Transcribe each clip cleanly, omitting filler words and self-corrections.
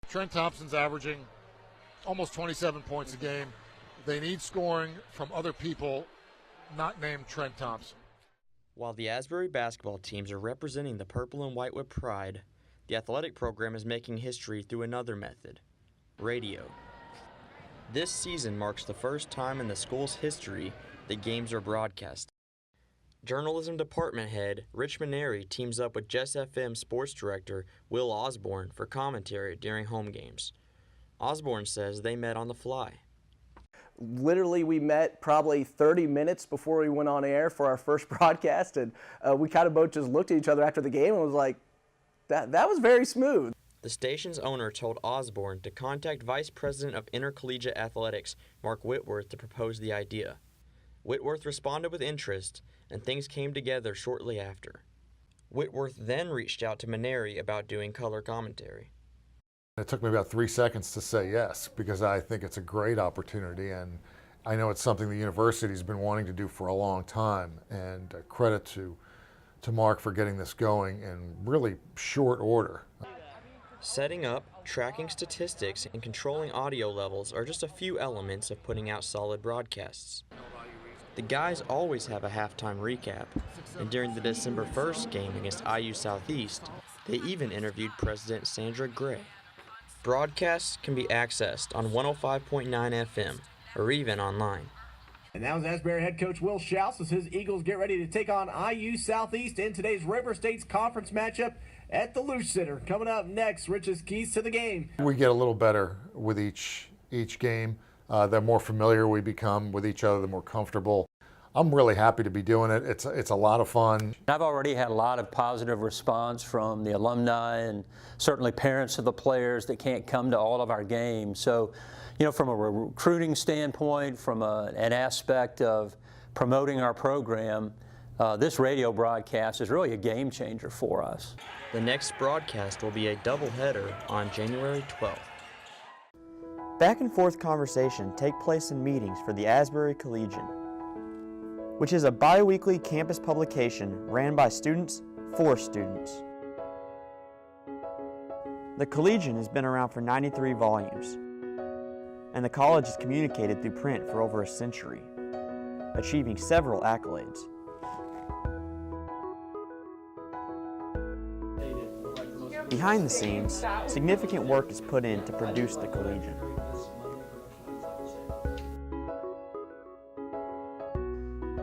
Trent Thompson's averaging almost 27 points a game. They need scoring from other people not named Trent Thompson. While the Asbury basketball teams are representing the purple and white with pride, the athletic program is making history through another method: radio. This season marks the first time in the school's history that games are broadcast. Journalism Department Head Rich Maneri teams up with Jess FM Sports Director Will Osborne for commentary during home games. Osborne says they met on the fly. Literally, we met probably 30 minutes before we went on air for our first broadcast, and we kind of both just looked at each other after the game and was like, that was very smooth. The station's owner told Osborne to contact Vice President of Intercollegiate Athletics, Mark Whitworth, to propose the idea. Whitworth responded with interest, and things came together shortly after. Whitworth then reached out to Maneri about doing color commentary. It took me about 3 seconds to say yes, because I think it's a great opportunity, and I know it's something the university's been wanting to do for a long time, and credit to Mark for getting this going in really short order. Setting up, tracking statistics, and controlling audio levels are just a few elements of putting out solid broadcasts. The guys always have a halftime recap, and during the December 1st game against IU Southeast, they even interviewed President Sandra Gray. Broadcasts can be accessed on 105.9 FM or even online. And that was Asbury head coach Will Schaus as his Eagles get ready to take on IU Southeast in today's River States Conference matchup at the Luce Center. Coming up next, Rich's keys to the game. We get a little better with each game. The more familiar we become with each other, the more comfortable. I'm really happy to be doing it. It's a lot of fun. I've already had a lot of positive response from the alumni and certainly parents of the players that can't come to all of our games. So, you know, from a recruiting standpoint, from an aspect of promoting our program, this radio broadcast is really a game changer for us. The next broadcast will be a doubleheader on January 12th. Back and forth conversation take place in meetings for the Asbury Collegian, which is a bi-weekly campus publication ran by students for students. The Collegian has been around for 93 volumes, and the college has communicated through print for over a century, achieving several accolades. Behind the scenes, significant work is put in to produce the Collegian.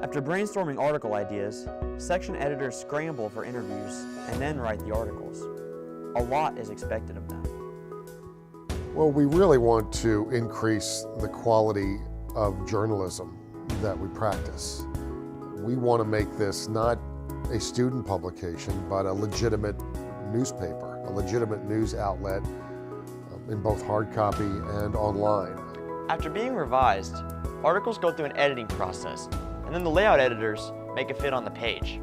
After brainstorming article ideas, section editors scramble for interviews and then write the articles. A lot is expected of them. Well, we really want to increase the quality of journalism that we practice. We want to make this not a student publication, but a legitimate newspaper, a legitimate news outlet in both hard copy and online. After being revised, articles go through an editing process, and then the layout editors make it fit on the page.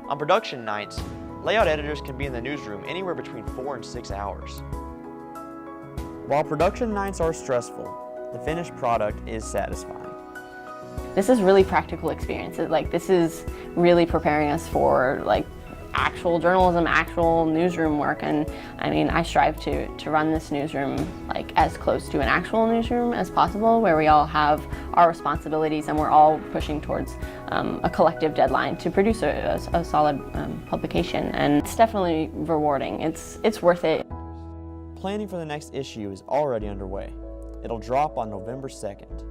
On production nights, layout editors can be in the newsroom anywhere between 4 and 6 hours. While production nights are stressful, the finished product is satisfying. This is really practical experiences. This is really preparing us for actual journalism, actual newsroom work, and I mean, I strive to run this newsroom as close to an actual newsroom as possible, where we all have our responsibilities and we're all pushing towards a collective deadline to produce a solid publication, and it's definitely rewarding. It's worth it. Planning for the next issue is already underway. It'll drop on November 2nd.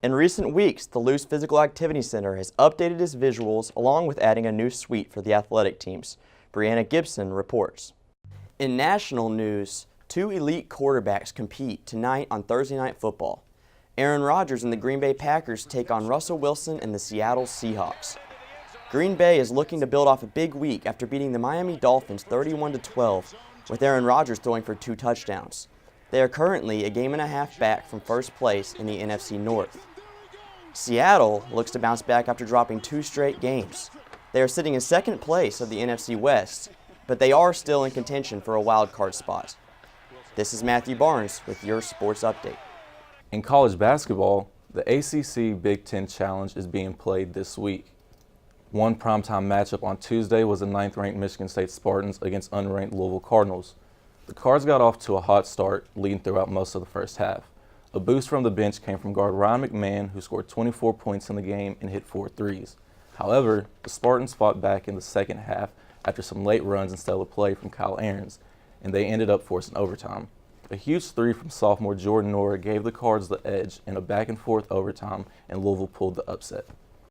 In recent weeks, the Luce Physical Activity Center has updated its visuals along with adding a new suite for the athletic teams. Brianna Gibson reports. In national news, 2 elite quarterbacks compete tonight on Thursday Night Football. Aaron Rodgers and the Green Bay Packers take on Russell Wilson and the Seattle Seahawks. Green Bay is looking to build off a big week after beating the Miami Dolphins 31-12, with Aaron Rodgers throwing for 2 touchdowns. They are currently a game and a half back from first place in the NFC North. Seattle looks to bounce back after dropping 2 straight games. They are sitting in second place of the NFC West, but they are still in contention for a wild card spot. This is Matthew Barnes with your sports update. In college basketball, the ACC Big Ten Challenge is being played this week. One primetime matchup on Tuesday was the 9th-ranked Michigan State Spartans against unranked Louisville Cardinals. The Cards got off to a hot start, leading throughout most of the first half. A boost from the bench came from guard Ryan McMahon, who scored 24 points in the game and hit 4 threes. However, the Spartans fought back in the second half after some late runs and stellar play from Kyle Ahrens, and they ended up forcing overtime. A huge three from sophomore Jordan Nora gave the Cards the edge in a back-and-forth overtime, and Louisville pulled the upset.